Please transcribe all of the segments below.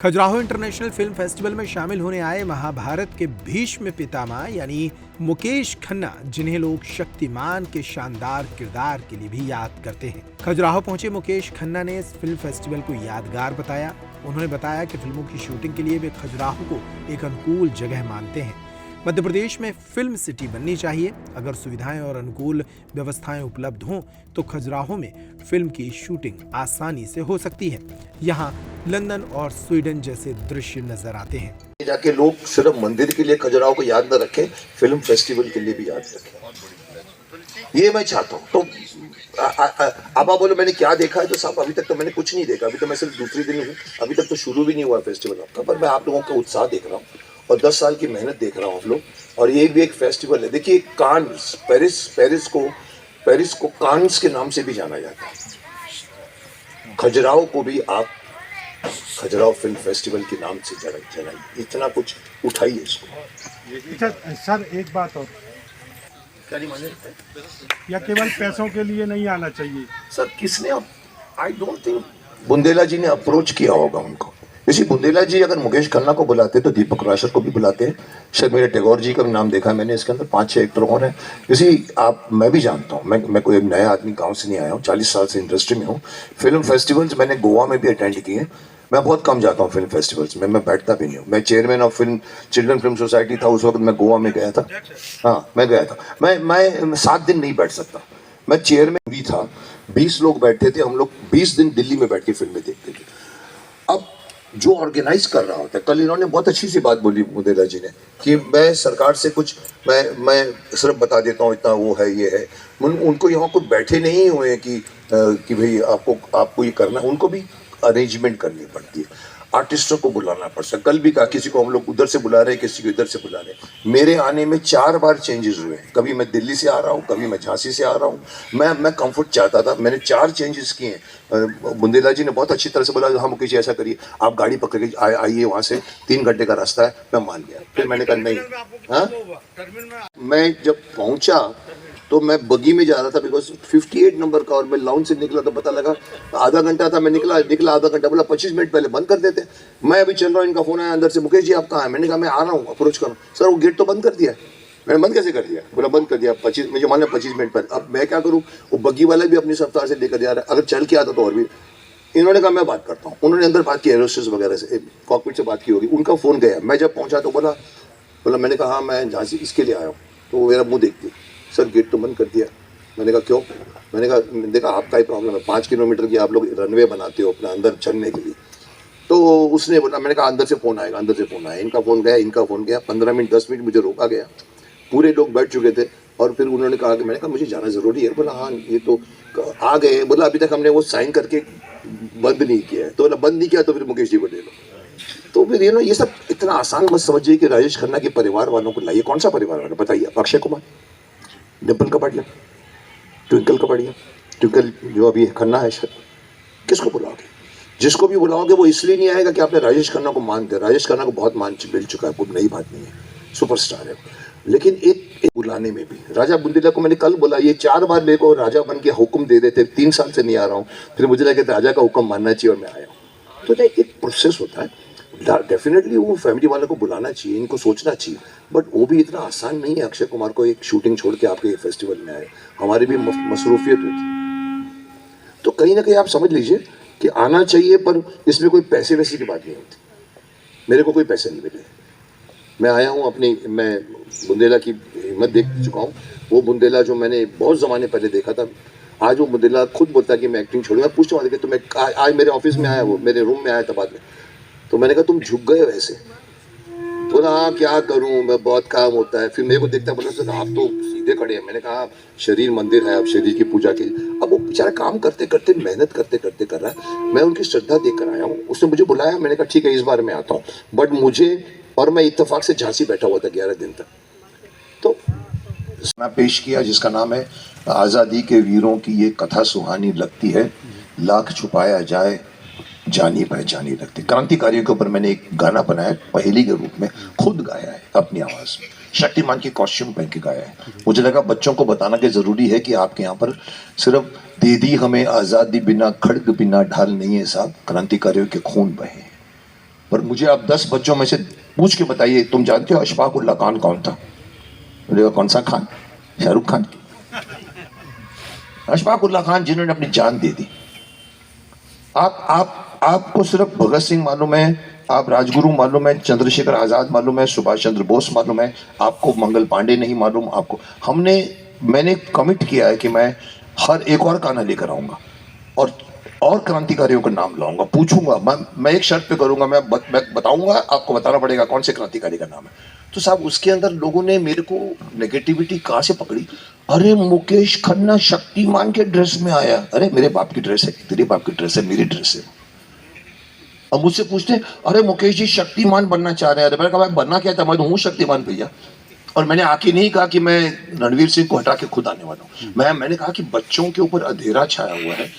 Khajuraho international film festival में शामिल होने आए महाभारत के भीष्म पितामह यानी मुकेश खन्ना, जिन्हें लोग शक्तिमान के शानदार किरदार के लिए भी याद करते हैं। खजुराहो पहुंचे मुकेश खन्ना ने इस फिल्म फेस्टिवल को यादगार बताया। उन्होंने बताया कि फिल्मों की शूटिंग के लिए वे खजुराहो को एक अनुकूल जगह मानते हैं। मध्य प्रदेश में फिल्म सिटी बननी चाहिए। अगर सुविधाएं और अनुकूल व्यवस्थाएं उपलब्ध हों तो खजुराहो में फिल्म की शूटिंग आसानी से हो सकती है। यहाँ लंदन और स्वीडन जैसे दृश्य नजर आते हैं। जाके लोग सिर्फ मंदिर के लिए खजुराहो को याद न रखें, फिल्म फेस्टिवल के लिए भी याद रखें, ये मैं चाहता हूँ। तो अब आप बोलो मैंने क्या देखा है, तो साहब अभी तक तो मैंने कुछ नहीं देखा। अभी तो मैं सिर्फ दूसरे दिन हूँ, अभी तक तो शुरू भी नहीं हुआ फेस्टिवल आपका, पर मैं आप लोगों का उत्साह देख रहा हूँ और 10 साल की मेहनत देख रहा हूँ आप लोग। और ये भी एक फेस्टिवल है। देखिए कांस, पेरिस को कांस के नाम से भी जाना जाता है। खजुराहो को भी आप खजुराहो फिल्म फेस्टिवल के नाम से जगाइए, इतना कुछ उठाइए इसको। अच्छा सर, एक बात और, क्या नहीं माने या केवल पैसों के लिए नहीं आना चाहिए सर? किसने, आई डोंट थिंक बुंदेला जी ने अप्रोच किया होगा उनको। इसी बुंदेला जी अगर मुकेश खन्ना को बुलाते तो दीपक राशर को भी बुलाते हैं। शायद मेरे टैगोर जी का भी नाम देखा मैंने इसके अंदर, 5-6 एक्टर और हैं। मैं भी जानता हूँ, मैं कोई नया आदमी गांव से नहीं आया हूँ, 40 साल से इंडस्ट्री में हूँ। फिल्म फेस्टिवल्स मैंने गोवा में भी अटेंड किए हैं। मैं बहुत कम जाता हूँ फिल्म फेस्टिवल्स में, मैं बैठता भी नहीं हूँ। मैं chairman of children film society था उस वक्त, मैं गोवा में गया था। हाँ मैं गया था। मैं 7 दिन नहीं बैठ सकता। मैं चेयरमैन भी था, 20 लोग बैठते थे, हम लोग 20 दिन दिल्ली में बैठ के फिल्में देखते थे। अब जो ऑर्गेनाइज कर रहा होता है, कल इन्होंने बहुत अच्छी सी बात बोली बुंदेला जी ने कि मैं सरकार से कुछ मैं सिर्फ बता देता हूँ इतना वो है ये है। उनको यहाँ कुछ बैठे नहीं हुए हैं कि भाई आपको ये करना, उनको भी अरेंजमेंट करनी पड़ती है, आर्टिस्टों को बुलाना पड़ता है। कल भी कहा किसी को हम लोग उधर से बुला रहे हैं, किसी को इधर से बुला रहे हैं। मेरे आने में 4 बार चेंजेस हुए हैं। कभी मैं दिल्ली से आ रहा हूँ, कभी मैं झांसी से आ रहा हूँ। मैं कंफर्ट चाहता था, मैंने 4 चेंजेस किए हैं। बुंदेला जी ने बहुत अच्छी तरह से बोला हाँ मुकेश ऐसा करिए, आप गाड़ी पकड़ के आइए, वहाँ से 3 घंटे का रास्ता है। मैं मान गया। फिर मैंने कहा नहीं। हाँ, मैं जब पहुँचा तो मैं बगी में जा रहा था, बिकॉज 58 नंबर का, और मैं लाउंज से निकला तो पता लगा आधा घंटा था। मैं निकला आधा घंटा, बोला 25 मिनट पहले बंद कर देते। मैं अभी चल रहा हूँ, इनका फोन आया अंदर से, मुकेश जी आप कहाँ हैं? मैंने कहा मैं आ रहा हूँ, अप्रोच करो। सर वो गेट तो बंद कर दिया है। मैंने बंद कैसे कर दिया? बोला बंद कर दिया 25, मुझे मालूम 25 मिनट पर। अब मैं क्या करूँ? वो बगी वाला भी अपनी रफ्तार से लेकर जा रहा है, अगर चल के आता तो और भी। इन्होंने कहा मैं बात करता हूँ। उन्होंने अंदर बात की, एरोस्टेस वगैरह से, कॉकपिट से बात की होगी। उनका फोन गया। मैं जब पहुँचा तो बोला मैंने कहा हाँ मैं झांसी इसके लिए आया हूँ। तो वो मेरा मुँह देखती, सर गेट तो बंद कर दिया। मैंने कहा क्यों? मैंने कहा देखा आपका ही प्रॉब्लम है, 5 किलोमीटर की आप लोग रनवे बनाते हो अपना अंदर चलने के लिए। तो उसने बोला, मैंने कहा अंदर से फ़ोन आएगा, अंदर से फ़ोन आया। इनका फ़ोन गया, 15 मिनट 10 मिनट मुझे रोका गया। पूरे लोग बैठ चुके थे और फिर उन्होंने कहा कि, मैंने कहा मुझे जाना ज़रूरी है। बोला हाँ ये तो आ गए। बोला अभी तक हमने वो साइन करके बंद नहीं किया है। तो बोला बंद नहीं किया तो फिर मुकेश जी को ले लो। तो फिर ये सब इतना आसान मत समझिए कि राजेश खन्ना के परिवार वालों को लाइए। कौन सा परिवार वाला बताइए? अक्षय कुमार, डिम्पल कपाड़िया, ट्विंकल जो अभी खन्ना है, शायद किसको बुलाओगे? जिसको भी बुलाओगे वो इसलिए नहीं आएगा कि आपने राजेश खन्ना को मानते। राजेश खन्ना को बहुत मान मिल चुका है, कोई नई बात नहीं है, सुपरस्टार है। लेकिन एक बुलाने में भी, राजा बुंदेला को मैंने कल बोला, ये 4 बार मेरे को राजा बन के हुक्म दे देते, 3 साल से नहीं आ रहा हूँ। फिर मुझे लगा राजा का हुक्म मानना चाहिए और मैं आया हूँ। तो एक प्रोसेस होता है। डेफिनेटली वो फैमिली वालों को बुलाना चाहिए, इनको सोचना चाहिए, बट वो भी इतना आसान नहीं है। अक्षय कुमार को एक शूटिंग छोड़ के आपके फेस्टिवल में आए, हमारी भी मसरूफियत होती। तो कहीं ना कहीं आप समझ लीजिए कि आना चाहिए, पर इसमें कोई पैसे वैसे की बात नहीं होती। मेरे को कोई पैसे नहीं मिले। मैं आया हूँ मैं बुंदेला की हिम्मत देख चुका हूँ। वो बुंदेला जो मैंने बहुत ज़माने पहले देखा था, आज वो बुंदेला खुद बोलता है कि मैं एक्टिंग छोड़ूंगा। पूछता हूँ तो मैं आज मेरे ऑफिस में आया, वो मेरे रूम में आया था बाद में। तो मैंने कहा तुम झुक गए वैसे? बोला हाँ क्या करूं, मैं बहुत काम होता है। फिर मेरे को देखता, बोला सर आप तो सीधे खड़े हैं। मैंने कहा शरीर मंदिर है, अब शरीर की पूजा की। अब वो बेचारा काम करते करते, मेहनत करते करते कर रहा है। मैं उनकी श्रद्धा देख कर आया हूँ। उसने मुझे बुलाया, मैंने कहा ठीक है इस बार मैं आता हूँ। बट मैं इत्तेफाक से झांसी बैठा हुआ था 11 दिन तक। तो मैं पेश किया जिसका नाम है आज़ादी के वीरों की ये कथा सुहानी लगती है, लाख छुपाया जाए जानी पहचानी लगती। क्रांतिकारियों के ऊपर मैंने एक गाना बनाया, पहेली के रूप में, खुद गाया है अपनी आवाज में, शक्तिमान की कॉस्ट्यूम पहन के गाया है। मुझे लगा बच्चों को बताना कि जरूरी है कि आपके यहाँ पर सिर्फ दे दी हमें आजादी बिना खड़ग बिना ढाल नहीं है साहब, क्रांतिकारियों के खून बहे। पर मुझे आप 10 बच्चों में से पूछ के बताइए, तुम जानते हो अशफाक उल्लाह खान कौन था? बोलेगा कौन सा खान? शाहरुख खान। अशफाक उल्लाह खान जिन्होंने अपनी जान दे दी। आपको सिर्फ भगत सिंह मालूम है, आप राजगुरु मालूम है, चंद्रशेखर आजाद मालूम है, सुभाष चंद्र बोस मालूम है, आपको मंगल पांडे नहीं मालूम। आपको मैंने कमिट किया है कि मैं हर एक और गाना लेकर आऊंगा और क्रांतिकारियों का नाम लाऊंगा, पूछूंगा। मैं एक शर्त पे करूंगा, मैं बताऊंगा, आपको बताना पड़ेगा कौन से क्रांतिकारी का नाम है। तो साहब उसके अंदर लोगों ने मेरे को नेगेटिविटी कहां से पकड़ी? अरे मुकेश खन्ना शक्तिमान के ड्रेस में आया। अरे मेरे बाप की ड्रेस है, तेरे बाप की ड्रेस है, मेरी ड्रेस है। अब मुझसे पूछते अरे मुकेश जी शक्तिमान बनना चाह रहे हैं। मैंने कहा बनना क्या था, मैं तो हूँ शक्तिमान भैया। और मैंने आके नहीं कहा कि मैं रणवीर सिंह को हटा के खुद आने वाला हूँ। मैंने कहा कि बच्चों के ऊपर अंधेरा छाया हुआ है।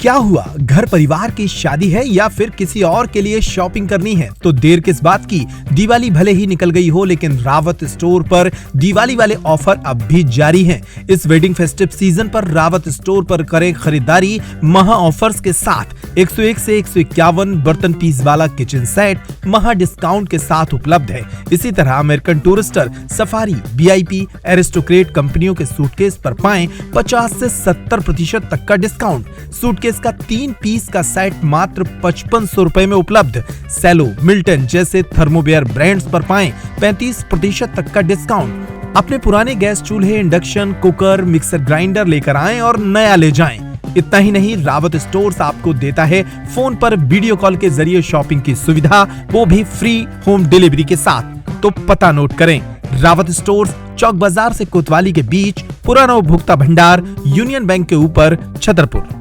क्या हुआ, घर परिवार की शादी है या फिर किसी और के लिए शॉपिंग करनी है तो देर किस बात की। दिवाली भले ही निकल गई हो लेकिन रावत स्टोर पर दिवाली वाले ऑफर अब भी जारी हैं। इस वेडिंग फेस्टिव सीजन पर रावत स्टोर पर करें खरीदारी महा ऑफर्स के साथ। 101 से 151 बर्तन पीस वाला किचन सेट महा डिस्काउंट के साथ उपलब्ध है। इसी तरह American Tourister, Safari, VIP, Aristocrat कंपनियों के सूटकेस पर पाएं 50 से 70% तक का डिस्काउंट। सूटकेस का 3 पीस का सेट मात्र 5500 रुपए में उपलब्ध। सेलो, मिल्टन जैसे थर्मोवेयर ब्रांड्स पर पाएं 35% तक का डिस्काउंट। अपने पुराने गैस चूल्हे, इंडक्शन कुकर, मिक्सर ग्राइंडर लेकर आएं और नया ले जाएं। इतना ही नहीं, रावत स्टोर्स आपको देता है फोन पर वीडियो कॉल के जरिए शॉपिंग की सुविधा, वो भी फ्री होम डिलीवरी के साथ। तो पता नोट करें, रावत स्टोर्स, चौक बाजार से कोतवाली के बीच, पुराना उपभोक्ता भंडार, यूनियन बैंक के ऊपर, छतरपुर।